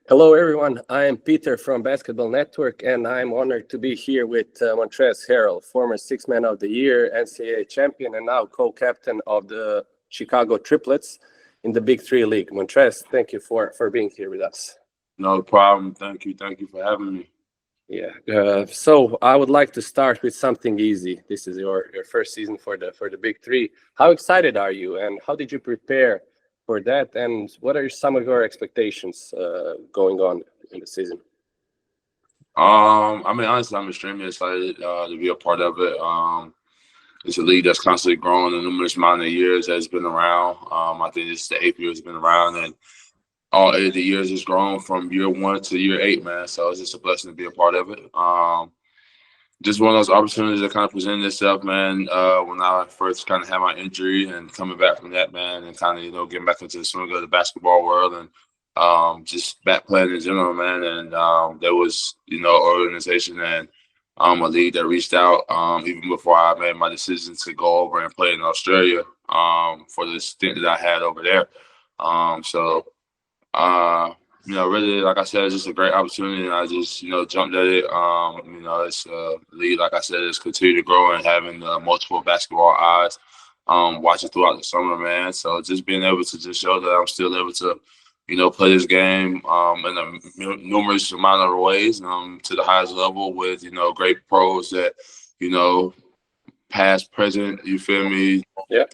Hello, everyone. I am Peter from Basketball Network, and I'm honored to be here with Montrezl Harrell, former Six Man of the Year, NCAA champion, and now co-captain of the Chicago Triplets in the Big Three League. Montrezl, thank you for being here with us. No problem. Thank you. Thank you for having me. Yeah. So I would like to start with something easy. This is your first season for the Big Three. How excited are you, and how did you prepare for that? And what are some of your expectations going on in the season? Honestly, I'm extremely excited to be a part of it. It's a league that's constantly growing the numerous amount of years that it's been around. I think this is the eighth year it's been around, and all 8 of the years it's grown from year one to year 8, man. So it's just a blessing to be a part of it. Just one of those opportunities that kind of presented itself, man, when I first kind of had my injury and coming back from that, man, and kind of, getting back into the swing of the basketball world and just back playing in general, man. And there was, an organization and a league that reached out even before I made my decision to go over and play in Australia for the stint that I had over there. So really, like I said, it's just a great opportunity, and I just, jumped at it. It's a league, like I said, it's continued to grow and having multiple basketball eyes watching throughout the summer, man. So just being able to just show that I'm still able to, play this game in a numerous amount of ways to the highest level with, great pros that, past, present, you feel me, Yeah.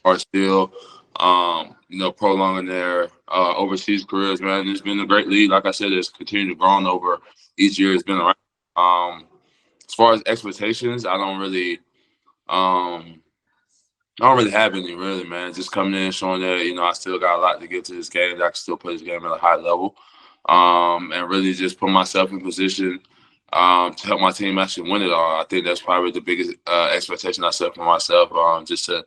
are still prolonging their overseas careers, man. It's been a great league. Like I said, it's continued to grow over each year it's been around. As far as expectations, I don't really have any, really, man. Just coming in, showing that, I still got a lot to get to this game, that I can still play this game at a high level. And really just put myself in position to help my team actually win it all. I think that's probably the biggest expectation I set for myself, just to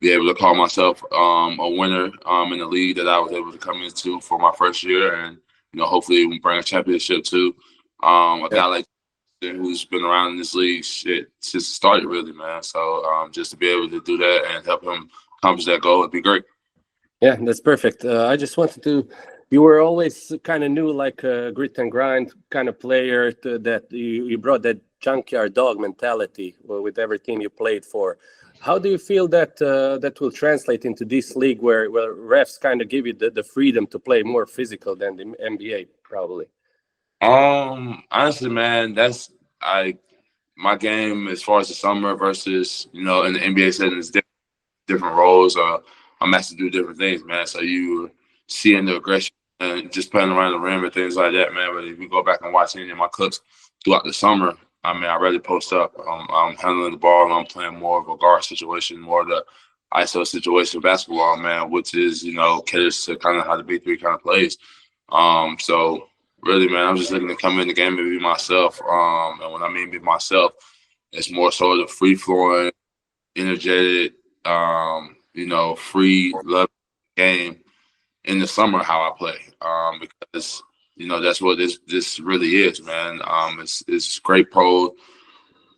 be able to call myself a winner in the league that I was able to come into for my first year, and hopefully we bring a championship to a guy like who's been around in this league shit since it started, really, man. So just to be able to do that and help him accomplish that goal would be great. Yeah, that's perfect. I just wanted to. You were always kind of new, like a grit and grind kind of player. That you brought that junkyard dog mentality with every team you played for. How do you feel that that will translate into this league, where refs kind of give you the freedom to play more physical than the NBA, probably? Honestly, man, that's my game as far as the summer versus in the NBA setting is different roles. I'm asked to do different things, man. So you seeing the aggression and just playing around the rim and things like that, man. But if you go back and watch any of my clips throughout the summer, I really post up. I'm handling the ball and I'm playing more of a guard situation, more of the ISO situation basketball, man, which is, caters to kind of how the B3 kind of plays. So really, man, I'm just looking to come in the game and be myself. And when I mean be myself, it's more so the free flowing, energetic, free love game in the summer how I play. Because that's what this really is, man. It's great pro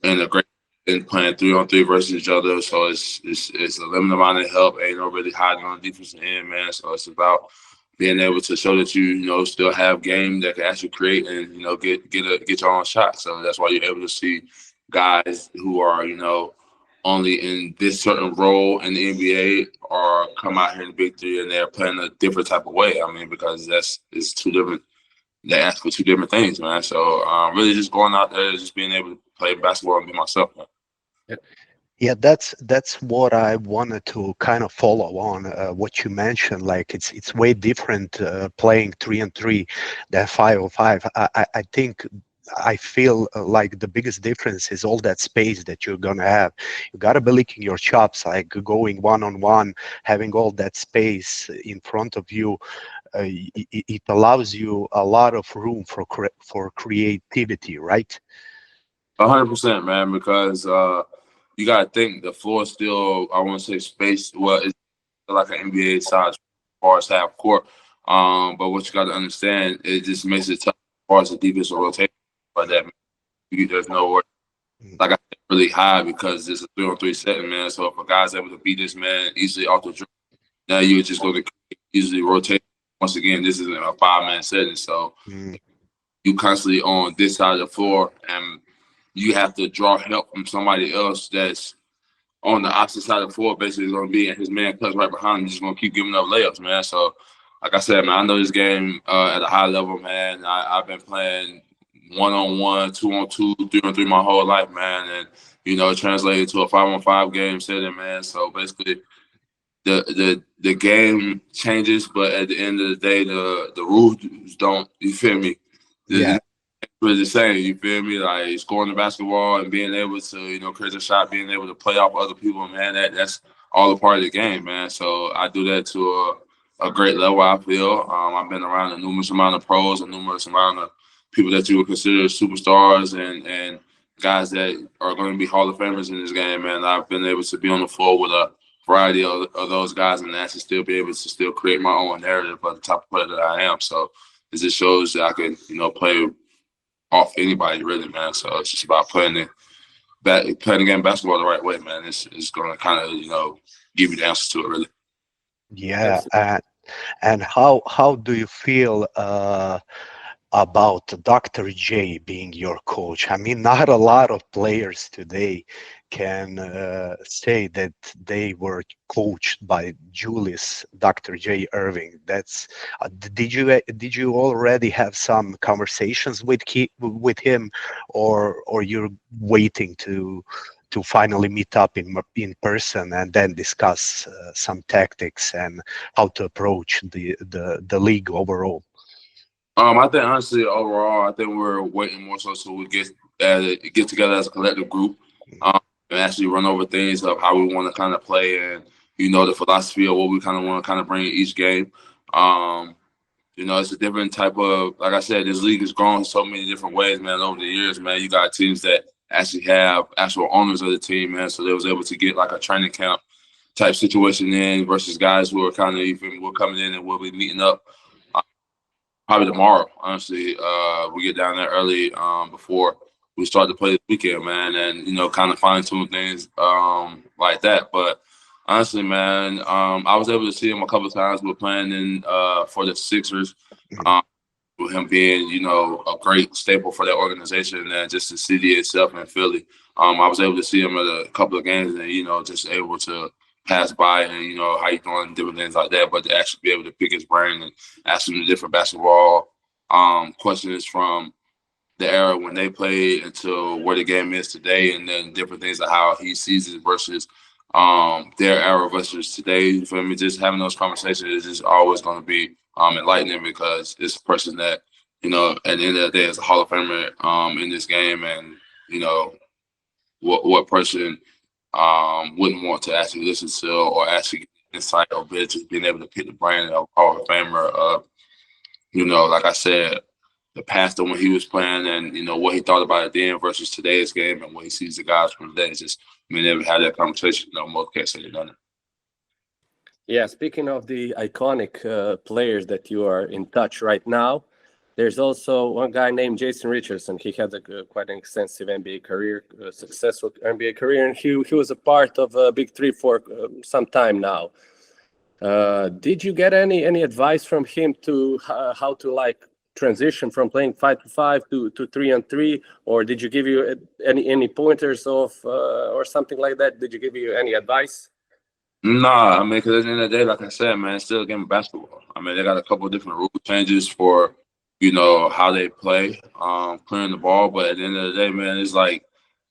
and a great and playing 3-on-3 versus each other. So it's a limited amount of help. Ain't no really hiding on the defensive end, man. So it's about being able to show that you still have game that can actually create and get your own shot. So that's why you're able to see guys who are only in this certain role in the NBA or come out here in the Big Three and they're playing a different type of way. Because it's two different. They ask for two different things, man. So really just going out there, just being able to play basketball and be myself, man. Yeah, that's what I wanted to kind of follow on what you mentioned. Like it's way different playing 3-on-3 than 5-on-5. I think I feel like the biggest difference is all that space that you're gonna have. You gotta be licking your chops, like going one-on-one, having all that space in front of you. It allows you a lot of room for creativity, right? 100%, man. Because you gotta think the floor is still, I want to say, space. Well, it's like an NBA size as far as half court. But what you got to understand, it just makes it tough as far as the defensive rotation. But there's no way, like I said, really high because it's a 3-on-3 setting, man. So if a guy's able to beat this man easily off the dribble, now you're just going to easily rotate once again, this isn't a 5-man setting, so you constantly on this side of the floor, and you have to draw help from somebody else that's on the opposite side of the floor. Basically, going to be, and his man cuts right behind him, just going to keep giving up layups, man. So, like I said, man, I know this game at a high level, man. I've been playing 1-on-1, 2-on-2, 3-on-3 my whole life, man, and it translated to a 5-on-5 game setting, man. So basically, the game changes, but at the end of the day, the rules don't. You feel me? Yeah. It's the same, you feel me? Like scoring the basketball and being able to, create a shot, being able to play off other people, man, that's all a part of the game, man. So I do that to a great level, I feel. I've been around a numerous amount of pros, a numerous amount of people that you would consider superstars and guys that are going to be Hall of Famers in this game, man. I've been able to be on the floor with a variety of those guys and actually still be able to still create my own narrative of the type of player that I am. So it just shows that I can, play off anybody, really, man. So it's just about playing the game basketball the right way, man. It's going to kind of, give you the answers to it, really. Yeah, and how do you feel about Dr. J being your coach? I mean, not a lot of players today can say that they were coached by Julius Dr. J Irving. That's did you already have some conversations with him, or you're waiting to finally meet up in person and then discuss some tactics and how to approach the league overall? I think honestly, overall, I think we're waiting more so we get together as a collective group, and actually run over things of how we want to kind of play and the philosophy of what we kind of want to kind of bring in each game. It's a different type of, like I said, this league has grown so many different ways, man. Over the years, man, you got teams that actually have actual owners of the team, man. So they was able to get like a training camp type situation in versus guys who are kind of we're coming in and we'll be meeting up. Probably tomorrow, honestly. We get down there early before we start to play this weekend, man, and kind of fine tune things like that. But honestly, man, I was able to see him a couple of times. We're playing in for the Sixers, with him being a great staple for that organization and just the city itself in Philly. I was able to see him at a couple of games and just able to pass by and how you doing, different things like that, but to actually be able to pick his brain and ask him the different basketball questions from the era when they played until where the game is today, and then different things of how he sees it versus their era versus today. For me, just having those conversations is just always going to be enlightening, because it's a person that at the end of the day is a Hall of Famer in this game, and what person wouldn't want to actually listen to or actually get insight or just being able to pick the brain of Hall of Famer. Like I said, the past of when he was playing and what he thought about it then versus today's game and what he sees the guys from today. Is just being able to have that conversation. Most can't say they've done it. Yeah, speaking of the iconic players that you are in touch right now, there's also one guy named Jason Richardson. He had quite an extensive NBA career, successful NBA career, and he was a part of BIG3 for some time now. Did you get any advice from him to how to transition from playing 5-5 to 3-on-3, or did you give you any pointers of or something like that? Did you give you any advice? Nah, I mean, because at the end of the day, like I said, man, it's still a game of basketball. I mean, they got a couple of different rule changes for how they play, clearing the ball. But at the end of the day, man, it's like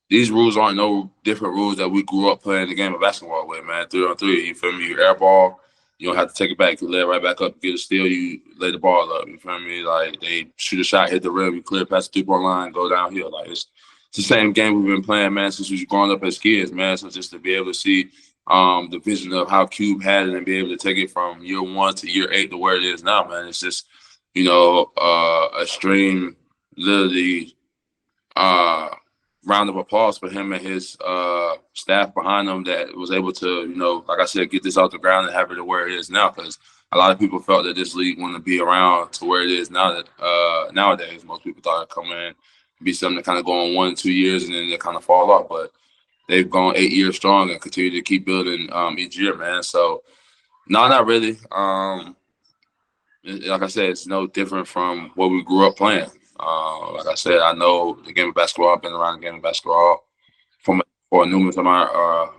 these rules aren't no different rules that we grew up playing the game of basketball with, man. 3-on-3, you feel me? You air ball, you don't have to take it back. You lay it right back up, get a steal, you lay the ball up. You feel me? Like they shoot a shot, hit the rim, you clear past the 3-point line, go downhill. Like it's the same game we've been playing, man, since we've grown up as kids, man. So just to be able to see the vision of how Cube had it and be able to take it from year 1 to year 8 to where it is now, man. It's just, a stream, literally, round of applause for him and his staff behind him that was able to, like I said, get this off the ground and have it to where it is now. Because a lot of people felt that this league wouldn't be around to where it is now. That nowadays, most people thought it'd come in, be something to kind of go on 1-2 years and then they kind of fall off. But they've gone 8 years strong and continue to keep building each year, man. So, no, not really. like I said, it's no different from what we grew up playing. Like I said, I know the game of basketball. I've been around the game of basketball for a numerous amount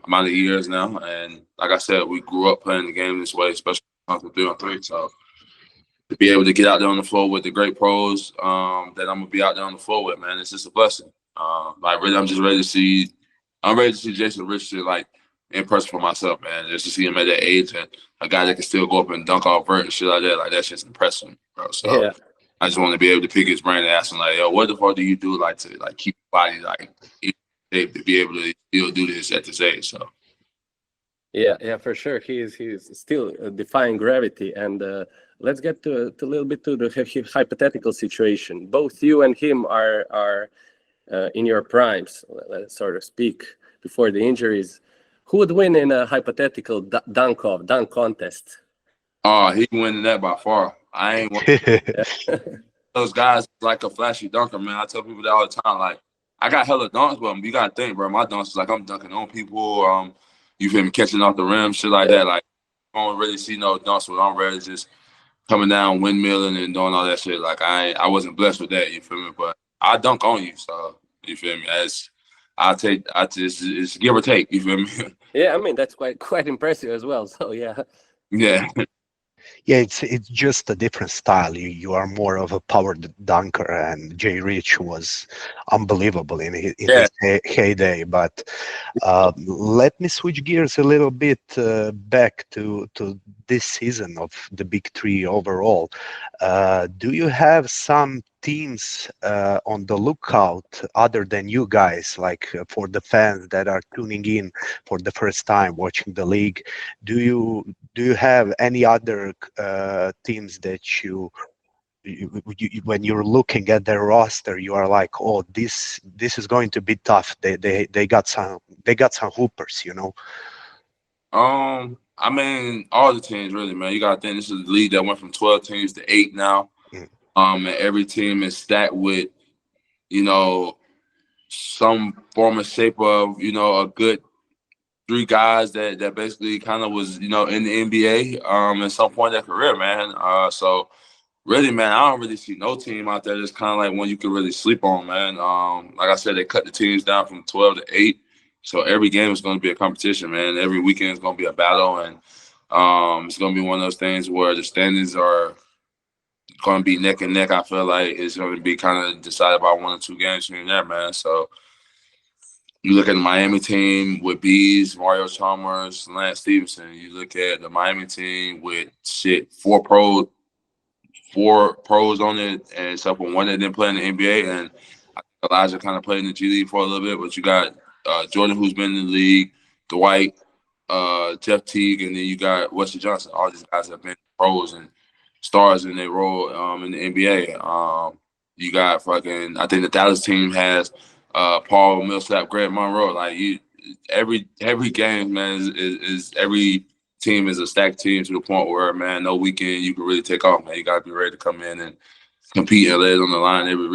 of years now, and like I said, we grew up playing the game this way, especially on 3-on-3. So to be able to get out there on the floor with the great pros that I'm gonna be out there on the floor with, man, it's just a blessing. Like really, I'm ready to see Jason Richardson like in person for myself, man. Just to see him at that age and a guy that can still go up and dunk off vert and shit like that, that's just impressive, bro. So Yeah. I just want to be able to pick his brain and ask him like, yo, what the fuck do you do like to like keep your body like in shape to be able to still do this at this age? So Yeah, for sure. He's still defying gravity. And let's get to a little bit to the hypothetical situation. Both you and him are in your primes, let's sort of speak, before the injuries. Who would win in a hypothetical dunk contest? oh, he winning that by far. I ain't one those guys like a flashy dunker, man. I tell people that all the time. Like, I got hella dunks, but you gotta think, bro. My dunks is like I'm dunking on people. You feel me, catching off the rim, shit like that. Like, I don't really see no dunks when I'm ready, just coming down, windmilling and doing all that shit. Like, I wasn't blessed with that. You feel me? But I dunk on you, so you feel me? It's give or take. You feel me? Yeah, I mean that's quite impressive as well. So yeah. Yeah. Yeah, it's just a different style. You are more of a power dunker, and Jay Rich was unbelievable in Yeah. his heyday. But let me switch gears a little bit back to this season of the Big Three overall. Do you have some teams on the lookout other than you guys, like for the fans that are tuning in for the first time watching the league? Do you have any other teams that you, when you're looking at their roster, you are like, oh, this is going to be tough. They got some hoopers, you know. I mean, all the teams really, man. You gotta think this is a league that went from 12 teams to 8 now. Mm. And every team is stacked with, you know, some form of shape of, you know, a good 3 guys that basically kind of was, you know, in the NBA at some point in their career, man. So really, man, I don't really see no team out there that's kind of like one you can really sleep on, man. Like I said, they cut the teams down from 12 to 8. So every game is going to be a competition, man. Every weekend is going to be a battle, and it's going to be one of those things where the standings are going to be neck and neck. I feel like it's going to be kind of decided by 1 or 2 games here and there, man. So you look at the Miami team with Bees, Mario Chalmers, Lance Stevenson. You look at the Miami team with 4 pros on it, and except for one that didn't play in the NBA, and Elijah kind of played in the G League for a little bit. But you got Jordan, who's been in the league, Dwight, Jeff Teague, and then you got Wesley Johnson. All these guys have been pros and stars in their role in the NBA. You got I think the Dallas team has Paul Millsap, Greg Monroe. Like every game, man, is every team is a stacked team to the point where, man, no weekend you can really take off, man. You got to be ready to come in and compete and lay it on the line every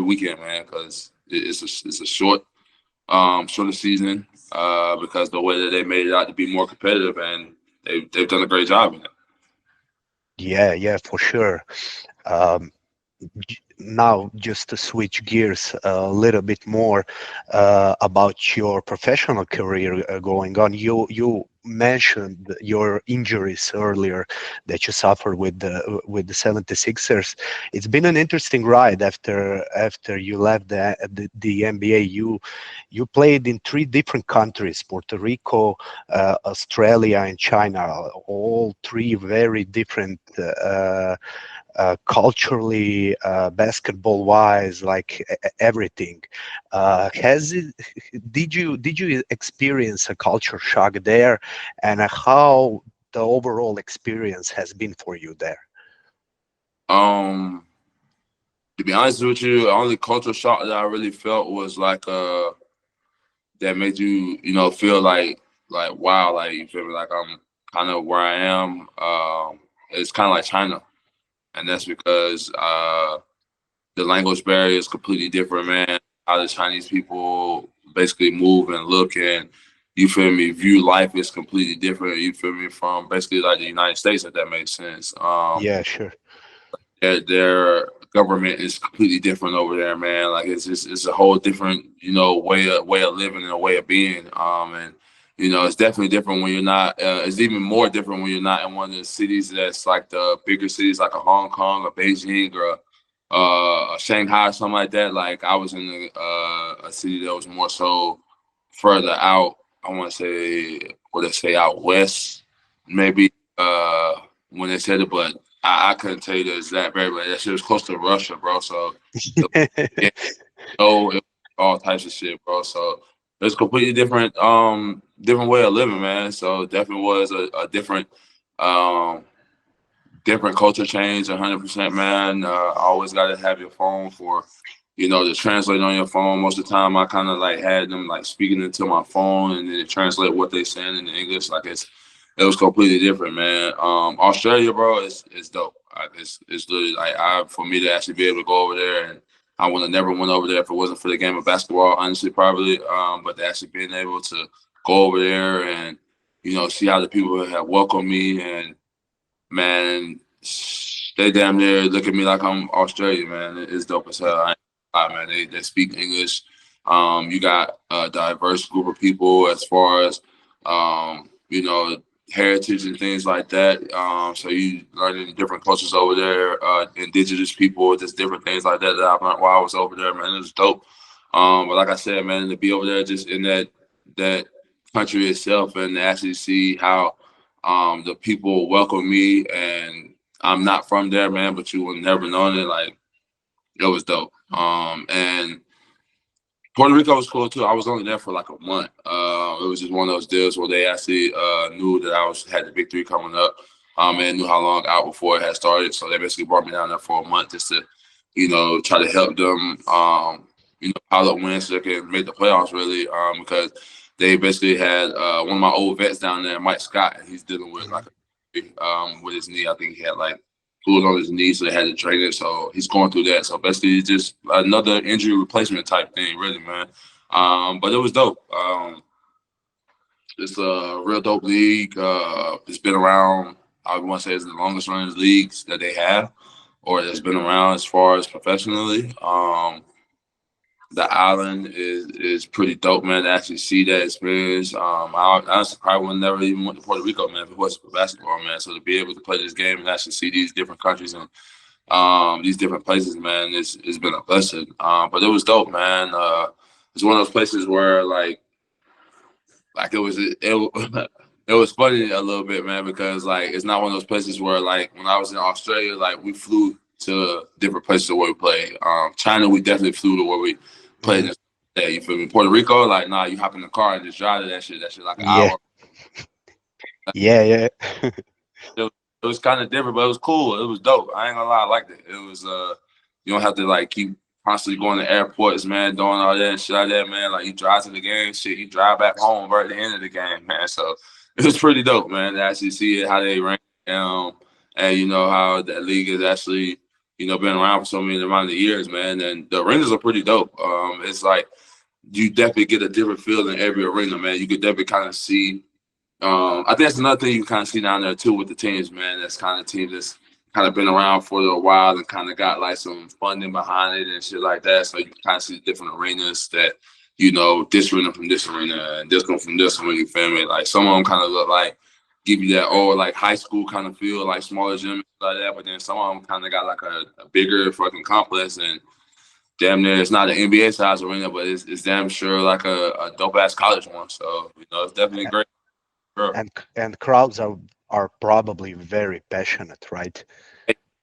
weekend, man, because it's a shorter season because the way that they made it out to be more competitive, and they've done a great job in it. Yeah, for sure. Now, just to switch gears a little bit more about your professional career going on, you mentioned your injuries earlier that you suffered with the 76ers. It's been an interesting ride after you left the NBA. You played in 3 different countries: Puerto Rico, Australia, and China. All 3 very different. Culturally, basketball-wise, like everything. Did you experience a culture shock there, and how the overall experience has been for you there? To be honest with you, the only cultural shock that I really felt was like that made you, you know, feel like wow, like you feel me, like I'm kind of where I am. It's kind of like China. And that's because the language barrier is completely different, man. How the Chinese people basically move and look, and you feel me, view life is completely different, you feel me, from basically like the United States, if that makes sense. Yeah, sure. Their government is completely different over there, man. Like it's a whole different, you know, way of living and a way of being. And you know, it's definitely different when you're not. It's even more different when you're not in one of the cities that's like the bigger cities, like a Hong Kong, or Beijing, or a Shanghai, or something like that. Like I was in a city that was more so further out. I want to say, what they say, out west, maybe when they said it, but I couldn't tell you the exact variable. That shit was close to Russia, bro. So, yeah, no, it was all types of shit, bro. So it's completely different, different way of living, man. So definitely was a different, different culture change, 100%, man. Always got to have your phone for, you know, to translate on your phone. Most of the time, I kind of like had them like speaking into my phone and then it translate what they saying in English. Like it was completely different, man. Australia, bro, is dope. It's literally like for me to actually be able to go over there, and I would have never went over there if it wasn't for the game of basketball, honestly, probably. But actually being able to go over there and, you know, see how the people have welcomed me, and man, they damn near look at me like I'm Australian, man. It's dope as hell. Man, they speak English. You got a diverse group of people as far as you know, heritage and things like that. So you learning different cultures over there, indigenous people, just different things like that I learned while I was over there, man. It was dope. But like I said, man, to be over there just in that country itself and actually see how the people welcome me, and I'm not from there, man, but you would never known it. Like, it was dope. And Puerto Rico was cool too. I was only there for like a month. It was just one of those deals where they actually knew that had the Big Three coming up, and knew how long out before it had started. So they basically brought me down there for a month just to, you know, try to help them, you know, pile up wins so they can make the playoffs really. Because they basically had one of my old vets down there, Mike Scott, and he's dealing with like with his knee. I think he had like fluid on his knee, so they had to drain it. So he's going through that. So basically, it's just another injury replacement type thing, really, man. But it was dope. It's a real dope league. It's been around, I want to say, it's the longest running leagues that they have, or that's been around as far as professionally. The island is pretty dope, man, to actually see that experience. I honestly probably would never even went to Puerto Rico, man, if it wasn't for basketball, man. So to be able to play this game and actually see these different countries and these different places, man, it's been a blessing. But it was dope, man. It's one of those places where like it was funny a little bit, man, because like it's not one of those places where like when I was in Australia, like we flew to different places where we played. China, we definitely flew to where we played. Yeah, you feel me? Puerto Rico, like nah, you hop in the car and just drive to that shit. That shit like an hour. Yeah. It was kind of different, but it was cool. It was dope. I ain't gonna lie, I liked it. It was you don't have to like keep constantly going to airports, man, doing all that and shit like that, man. Like you drive to the game, shit, you drive back home right at the end of the game, man. So it was pretty dope, man, to actually see it, how they rank, and you know how that league is actually, you know, been around for so many amount of years, man. And the arenas are pretty dope. It's like you definitely get a different feel in every arena, man. You could definitely kind of see. I think that's another thing you kind of see down there too with the teams, man. That's kind of teams that's kind of been around for a while and kind of got like some funding behind it and shit like that. So you kind of see different arenas that, you know, this arena from this arena and this one from this one. You feel me? Like some of them kind of look like give you that old like high school kind of feel, like smaller gym like that. But then some of them kind of got like a bigger fucking complex, and damn near it's not an NBA size arena, but it's damn sure like a dope ass college one. So you know, it's definitely great. Sure. And crowds are probably very passionate, right?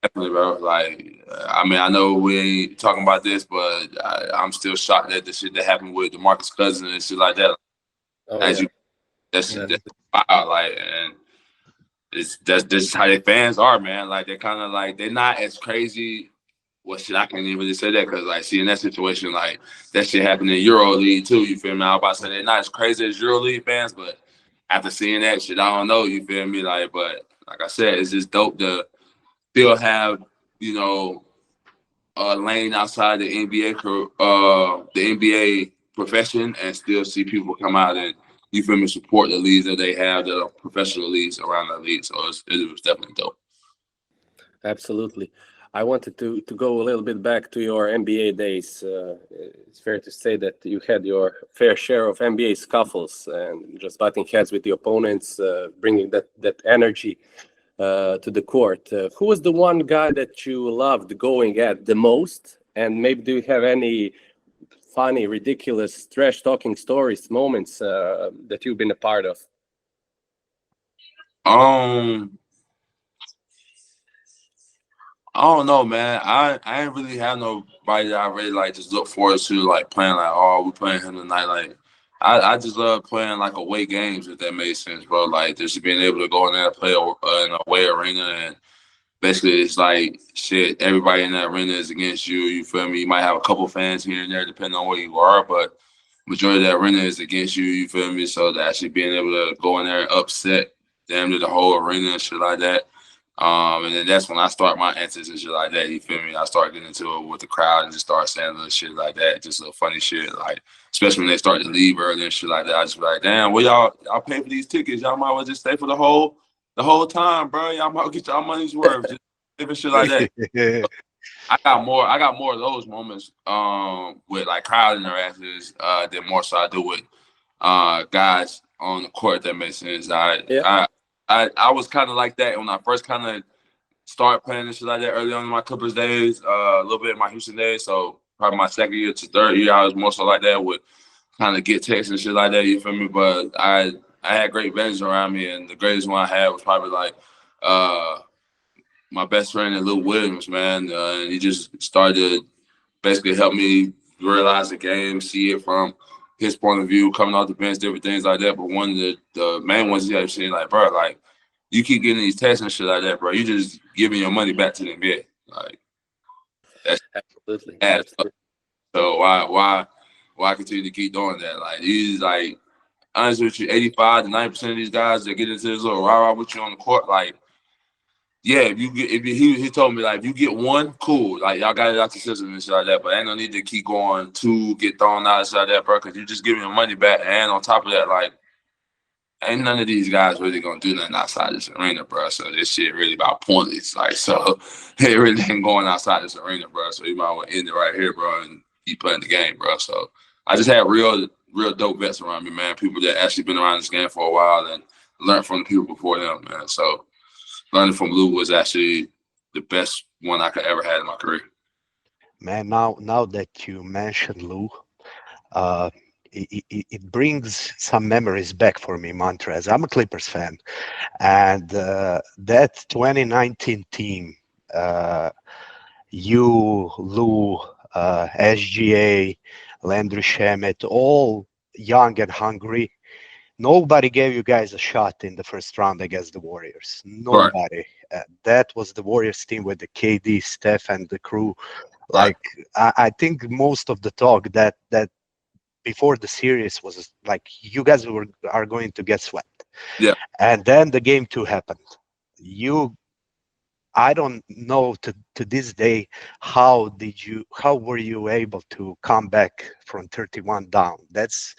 Definitely, bro. Like, I mean, I know we ain't talking about this, but I'm still shocked at the shit that happened with DeMarcus Cousins and shit like that. That's wild. Like, and that's just how their fans are, man. Like, they're kind of like they're not as crazy. Well, shit, I can't even really say that because, like, see, in that situation, like that shit happened in EuroLeague too. You feel me? I was about to say they're not as crazy as EuroLeague fans, but after seeing that shit, I don't know. You feel me? Like, but like I said, it's just dope to still have, you know, a lane outside the NBA profession, and still see people come out and, you feel me, support the leagues that they have that are professional leagues around the league. So it was definitely dope. Absolutely. I wanted to go a little bit back to your NBA days. It's fair to say that you had your fair share of NBA scuffles and just butting heads with the opponents, bringing that energy to the court. Who was the one guy that you loved going at the most? And maybe do you have any funny, ridiculous, trash talking stories, moments that you've been a part of? I don't know, man. I ain't really have nobody that I really like just look forward to like playing like, oh, we playing him tonight. Like I just love playing like away games, if that makes sense, bro. Like just being able to go in there and play in an away arena, and basically it's like shit, everybody in that arena is against you. You feel me? You might have a couple fans here and there depending on where you are, but majority of that arena is against you. You feel me? So actually being able to go in there and upset damn near the whole arena and shit like that. And then that's when I start my antics and shit like that. You feel me? I start getting into it with the crowd and just start saying little shit like that, just little funny shit. Like, especially when they start to leave early and shit like that. I just be like, damn, well y'all pay for these tickets. Y'all might well just stay for the whole time, bro. Y'all might get y'all money's worth. Just different shit like that. So I got more of those moments with like crowd interactions than more so I do with guys on the court, if that makes sense. I was kind of like that when I first kind of started playing and shit like that early on in my Clippers days, a little bit in my Houston days. So probably my second year to third year, I was more so like that with kind of get texts and shit like that. You feel me? But I had great veterans around me, and the greatest one I had was probably like my best friend Lou Williams, man. And he just started to basically help me realize the game, see it from his point of view, coming off the bench, different things like that. But one of the main ones he had seen, like, bro, like, you keep getting these texts and shit like that, bro. You just giving your money back to the NBA. Like, that's Absolutely. so why continue to keep doing that? Like, he's like, honestly with you, 85 to 90% of these guys that get into this little rah-rah with you on the court, like, yeah, he told me like if you get one, cool. Like y'all got it out the system and shit like that. But ain't no need to keep going to get thrown out and shit like that, bro. Because you just giving your money back. And on top of that, like ain't none of these guys really gonna do nothing outside this arena, bro. So this shit really about pointless. Like so, it really ain't going outside this arena, bro. So you might want to end it right here, bro, and keep playing the game, bro. So I just had real dope vets around me, man. People that actually been around this game for a while and learned from the people before them, man. So learning from Lou was actually the best one I could ever have in my career. Man, now that you mentioned Lou, it brings some memories back for me, Montrez. I'm a Clippers fan, and that 2019 team, you, Lou, SGA, Landry Shamet, all young and hungry. Nobody gave you guys a shot in the first round against the Warriors. Nobody. Right. That was the Warriors team with the KD, Steph, and the crew. Like I think most of the talk that before the series was like you guys are going to get swept. Yeah. And then the game 2 happened. I don't know to this day how were you able to come back from 31 down? That's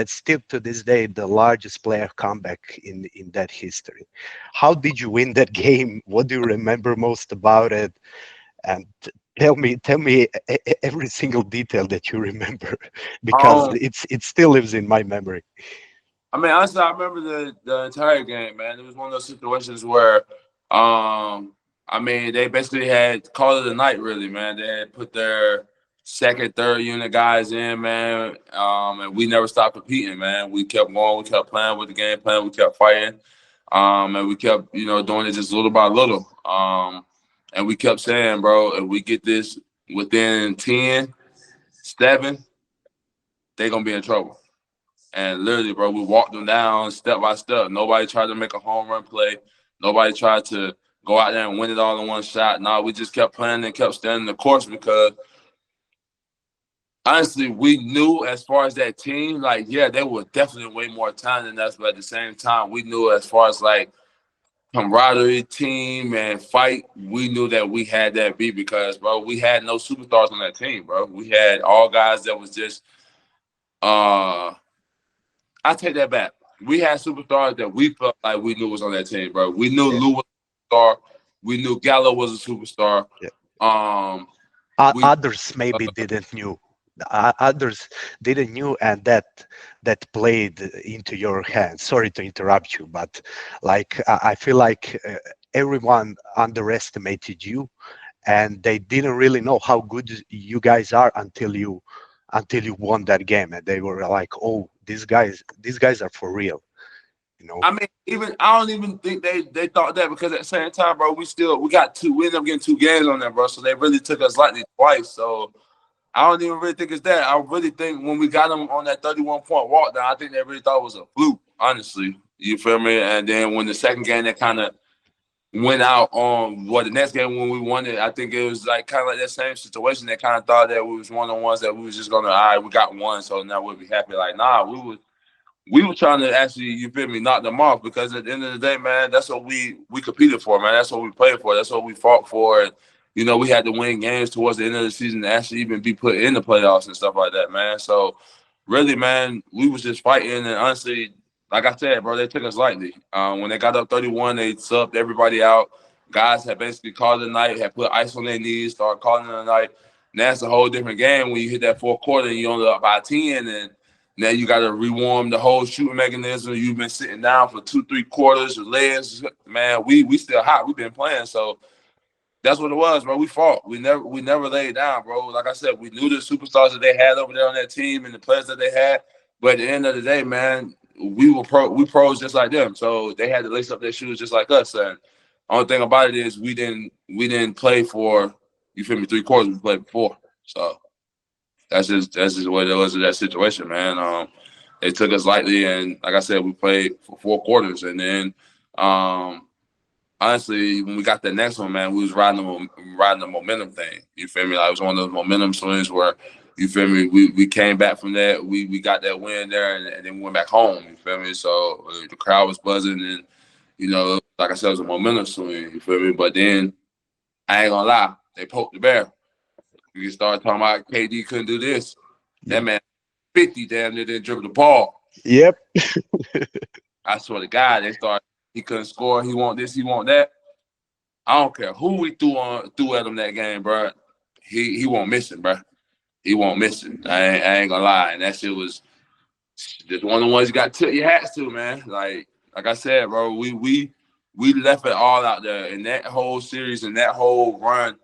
still to this day the largest player comeback in that history. How did you win that game? What do you remember most about it? And tell me every single detail that you remember, because it still lives in my memory. I mean, honestly, I remember the entire game, man. It was one of those situations where I mean, they basically had called it a night, really, man. They had put their second, third unit guys in, man, and we never stopped competing, man. We kept going, we kept playing with the game plan, we kept fighting, and we kept, doing it just little by little. And we kept saying, bro, if we get this within 10, 7, they're going to be in trouble. And literally, bro, we walked them down step by step. Nobody tried to make a home run play. Nobody tried to go out there and win it all in one shot. No, we just kept playing and kept standing the course because, honestly, we knew as far as that team, like, yeah, they were definitely way more talented than us, but at the same time, we knew as far as, like, camaraderie, team, and fight, we knew that we had that beat because, bro, we had no superstars on that team, bro. We had all guys that was just I take that back. We had superstars that we felt like we knew was on that team, bro. We knew Yeah. Lou was a superstar. We knew Gallo was a superstar. Yeah. We Others maybe didn't knew. Others didn't knew, and that played into your hands. Sorry to interrupt you, but like I feel like everyone underestimated you, and they didn't really know how good you guys are until you won that game, and they were like, "Oh, these guys are for real," you know. I mean, I don't even think they thought that, because at the same time, bro, we ended up getting 2 games on that, bro. So they really took us lightly twice. So I don't even really think it's that. I really think when we got them on that 31-point walk down, I think they really thought it was a fluke, honestly. You feel me? And then when the second game, they kind of went out on the next game when we won it, I think it was like kind of like that same situation. They kind of thought that we was one of the ones that we was just gonna, all right, we got one, so now we'll be happy. Like, nah, we were trying to actually, you feel me, knock them off, because at the end of the day, man, that's what we competed for, man. That's what we played for. That's what we fought for. And, you know, we had to win games towards the end of the season to actually even be put in the playoffs and stuff like that, man. So really, man, we was just fighting. And honestly, like I said, bro, they took us lightly. When they got up 31, they subbed everybody out. Guys had basically called it a night, had put ice on their knees, started calling it a night. And that's a whole different game when you hit that fourth quarter and you're only up by 10, and now you got to rewarm the whole shooting mechanism. You've been sitting down for 2-3 quarters. Your legs, man, we still hot. We've been playing, so that's what it was, bro. We fought. We never laid down, bro. Like I said, we knew the superstars that they had over there on that team and the players that they had. But at the end of the day, man, we pros just like them. So they had to lace up their shoes just like us. And only thing about it is we didn't play for, you feel me, 3 quarters. We played before. So that's just what it was in that situation, man. They took us lightly, and like I said, we played for 4 quarters, and then honestly, when we got the next one, man, we was riding the momentum thing. You feel me? Like, it was one of those momentum swings where, you feel me, we came back from that. We got that win there, and then we went back home. You feel me? So the crowd was buzzing, and, you know, like I said, it was a momentum swing. You feel me? But then I ain't gonna lie, they poked the bear. You started talking about KD couldn't do this. Yeah. That man 50 damn near didn't dribble the ball. Yep. I swear to God, he couldn't score. He want this, he want that. I don't care who we threw at him that game, bro. He won't miss it, bro. He won't miss it. I ain't gonna lie. And that shit was just one of the ones you got to tip your hats to, man. Like I said, bro, we left it all out there in that whole series and that whole run,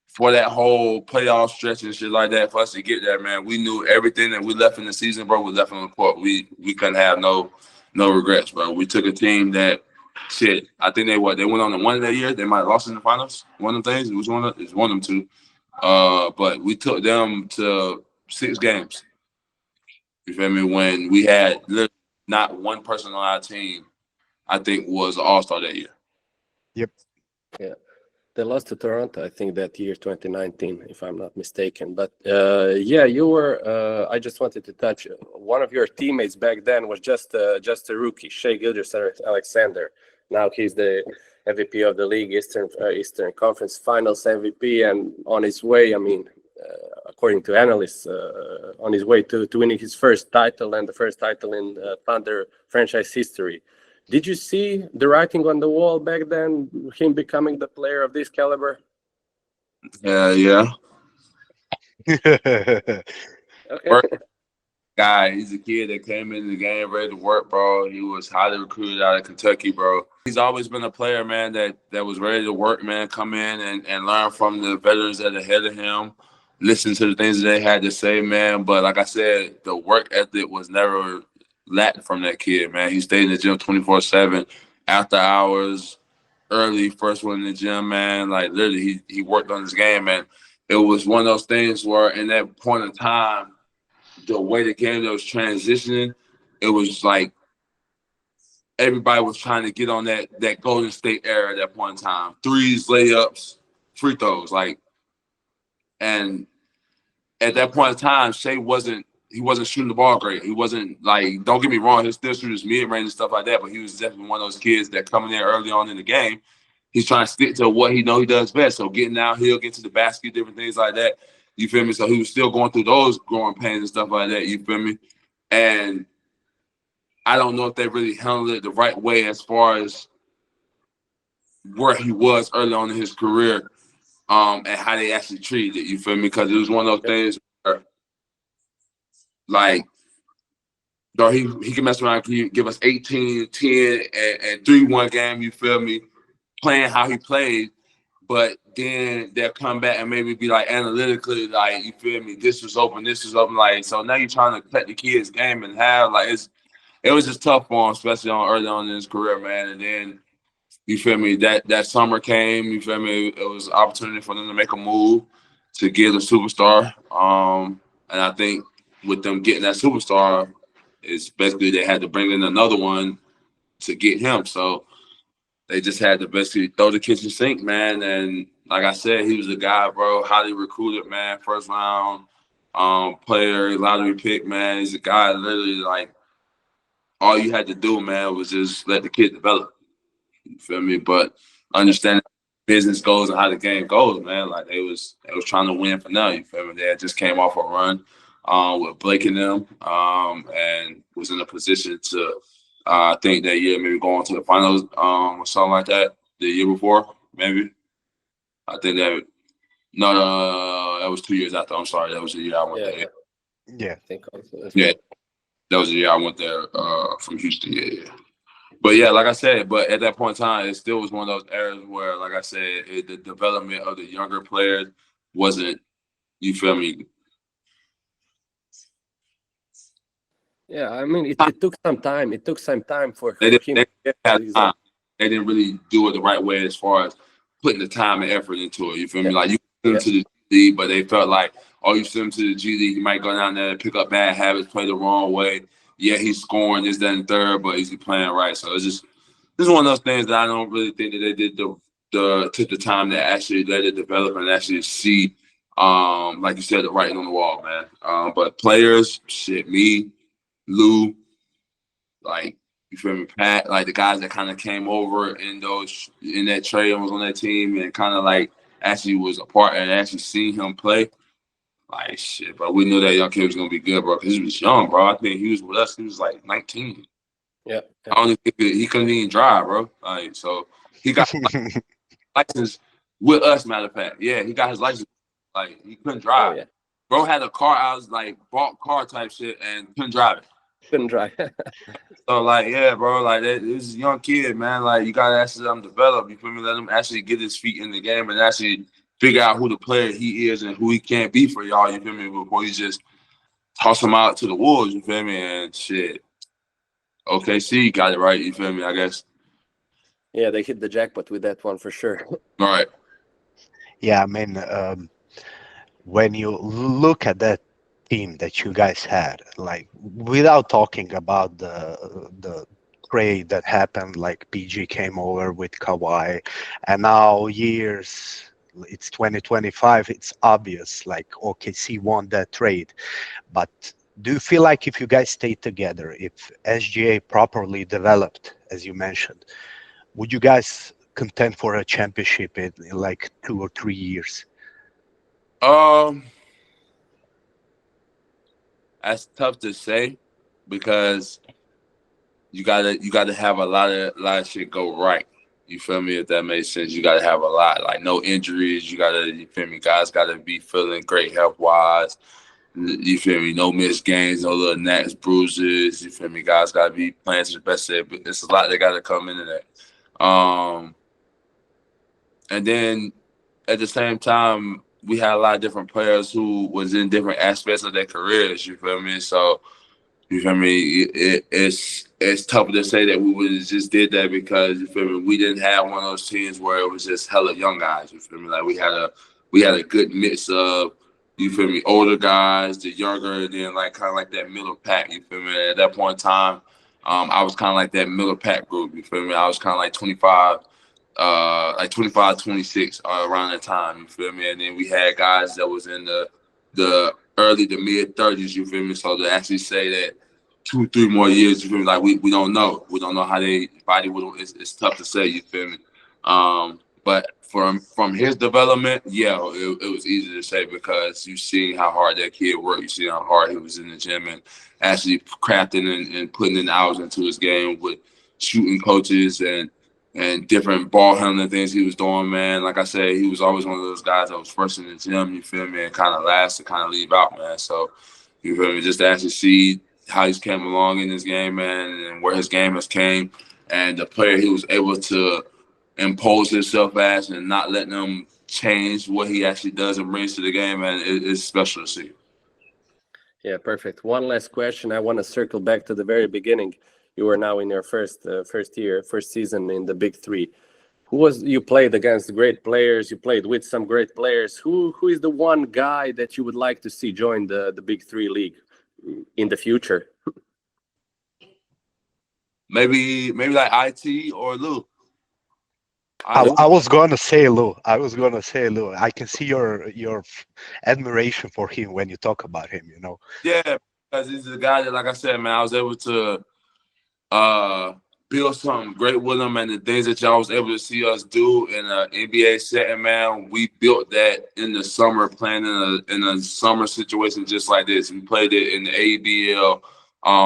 for that whole playoff stretch and shit like that, for us to get there, man. We knew everything that we left in the season, bro, we left on the court. We couldn't have no regrets, bro. We took a team that, shit, I think they went on to one of that year. They might have lost in the finals. One of them things. It was one of them two. But we took them to 6 games. You feel me? When we had literally not one person on our team, I think, was an all-star that year. Yep. Yeah. They lost to Toronto, I think, that year, 2019, if I'm not mistaken. But yeah, you were. I just wanted to touch. One of your teammates back then was just a rookie, Shay Gilderson-Alexander. Now he's the MVP of the league, Eastern Conference Finals MVP, and on his way. I mean, according to analysts, on his way to winning his first title, and the first title in Thunder franchise history. Did you see the writing on the wall back then, him becoming the player of this caliber? Yeah. Okay. Guy, he's a kid that came into the game ready to work, bro. He was highly recruited out of Kentucky, bro. He's always been a player, man, that was ready to work, man, come in and learn from the veterans that are ahead of him, listen to the things that they had to say, man. But like I said, the work ethic was never lacked from that kid, man. He stayed in the gym 24/7, after hours, early, first one in the gym, man. Like, literally, he worked on his game, man. It was one of those things where, in that point in time, the way the game was transitioning, it was like everybody was trying to get on that Golden State era at that point in time. Threes, layups, free throws, like. And at that point in time, Shay wasn't shooting the ball great. He wasn't, like, don't get me wrong, he'll still shoot his mid-range and stuff like that, but he was definitely one of those kids that coming in early on in the game, he's trying to stick to what he does best. So getting downhill, get to the basket, different things like that. You feel me? So he was still going through those growing pains and stuff like that. You feel me? And I don't know if they really handled it the right way as far as where he was early on in his career, and how they actually treated it. You feel me? Because it was one of those things where, like, though he can mess around, he give us 18, 10, and 3-1 game, you feel me? Playing how he played, but then they'll come back and maybe be like analytically, like, you feel me, this was open, like, so now you're trying to cut the kid's game in half. Like, it was just tough for him, especially early on in his career, man. And then, you feel me, that summer came, you feel me, it was an opportunity for them to make a move to get a superstar. And I think with them getting that superstar, it's basically they had to bring in another one to get him. So they just had to basically throw the kitchen sink, man. And like I said, he was a guy, bro, highly recruited, man, first round player, lottery pick, man. He's a guy literally, like, all you had to do, man, was just let the kid develop. You feel me? But understanding business goes and how the game goes, man. Like, they was trying to win for now. You feel me? They had just came off a run with Blake and them, and was in a position to, I think that year, maybe going to the finals or something like that. The year before, maybe. I think that no, that was 2 years after. I'm sorry, that was the year I went there. Yeah. I think also. Yeah, that was the year I went there from Houston. Yeah. But yeah, like I said, but at that point in time, it still was one of those eras where, like I said, the development of the younger players wasn't, you feel me? Yeah, I mean, it took some time. It took some time for They him. had time. They didn't really do it the right way as far as putting the time and effort into it. You feel me? Like, you send him to the G League, but they felt like, oh, you send him to the G League, he might go down there and pick up bad habits, play the wrong way. Yeah, he's scoring this, that, and third, but is he playing right? So it's just, this is one of those things that I don't really think that they did took the time to actually let it develop and actually see, like you said, the writing on the wall, man. But players, shit, me, Lou, like, you feel me, Pat, like the guys that kind of came over in that trade and was on that team and kind of like actually was a part and actually seen him play. Like, shit, bro, we knew that young kid was gonna be good, bro, because he was young, bro. I think he was with us. He was like 19. Yeah. I don't think he couldn't even drive, bro. Like, so he got license with us, matter of fact. Yeah, he got his license. Like, he couldn't drive. Oh, yeah. Bro had a car. I was like, bought car type shit and couldn't drive it. Couldn't drive. So, like, yeah, bro, like, this is a young kid, man. Like, you gotta actually let him develop. You feel me? Let him actually get his feet in the game and actually figure out who the player he is and who he can't be for y'all. You feel me? Before you just toss him out to the wolves. You feel me? And shit, OKC got it right. You feel me? I guess. Yeah, they hit the jackpot with that one for sure. All right. Yeah, I mean, when you look at that team that you guys had, like, without talking about the trade that happened, like PG came over with Kawhi, and now it's 2025, it's obvious, like, OKC won that trade. But do you feel like if you guys stayed together, if SGA properly developed, as you mentioned, would you guys contend for a championship in like 2 or 3 years? That's tough to say because you gotta have a lot of shit go right. You feel me? If that makes sense, you gotta have a lot, like, no injuries. You feel me? Guys gotta be feeling great health wise. You feel me? No missed games, no little gnats, bruises. You feel me? Guys gotta be playing to the best of it. But it's a lot that gotta come into that. And then at the same time, we had a lot of different players who was in different aspects of their careers. You feel me? So, you feel me? It's tough to say that we would have just did that because, you feel me, we didn't have one of those teams where it was just hella young guys. You feel me? Like, we had a good mix of, you feel me, older guys, the younger, and then like kind of like that middle pack. You feel me? At that point in time, I was kind of like that middle pack group. You feel me? I was kind of like 25. 26 around that time, you feel me? And then we had guys that was in the early to mid 30s, you feel me? So to actually say that 2-3 more years, you feel me? Like, we don't know. We don't know how they body will. It's tough to say, you feel me? But from his development, yeah, it was easy to say because you see how hard that kid worked. You see how hard he was in the gym and actually crafting and putting in hours into his game with shooting coaches and different ball handling things he was doing, man. Like I said, he was always one of those guys that was first in the gym, you feel me, and kind of last to kind of leave out, man. So, you feel me, just to actually see how he's came along in this game, man, and where his game has came, and the player he was able to impose himself as and not letting him change what he actually does and brings to the game, man, it's special to see. Yeah, perfect. One last question. I want to circle back to the very beginning. You are now in your first season in the Big Three. You played against great players? You played with some great players. Who is the one guy that you would like to see join the Big Three league in the future? Maybe like IT or Lou. I was gonna say Lou. I can see your admiration for him when you talk about him. You know. Yeah, because he's a guy that, like I said, man, I was able to build something great with him, and the things that y'all was able to see us do in an NBA setting, man, we built that in the summer, playing in a summer situation just like this. We played it in the ABL,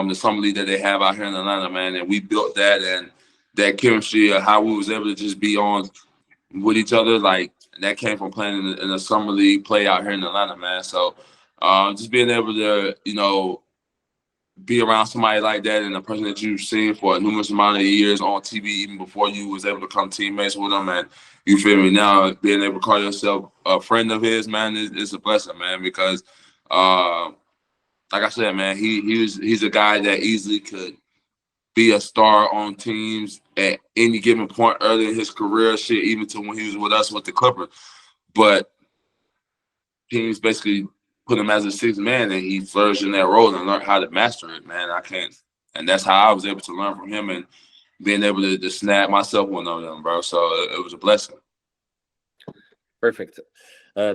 the summer league that they have out here in Atlanta, man, and we built that and that chemistry of how we was able to just be on with each other, like that came from playing in a summer league play out here in Atlanta, man. So just being able to, you know, be around somebody like that and a person that you've seen for a numerous amount of years on TV, even before you was able to become teammates with them, and you feel me, now being able to call yourself a friend of his, man, is a blessing, man, because like I said, man, he's a guy that easily could be a star on teams at any given point early in his career, shit, even to when he was with us with the Clippers. But teams basically put him as a sixth man, and he flourished in that role and learned how to master it, man. And that's how I was able to learn from him and being able to snap myself one of them, bro. So it was a blessing. Perfect.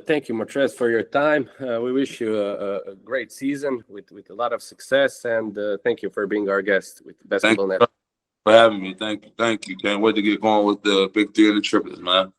Thank you, Montrezl, for your time. We wish you a great season with a lot of success, and thank you for being our guest with Basketball Net. For having me. Thank you. Can't wait to get going with the Big Three and the triplets, man.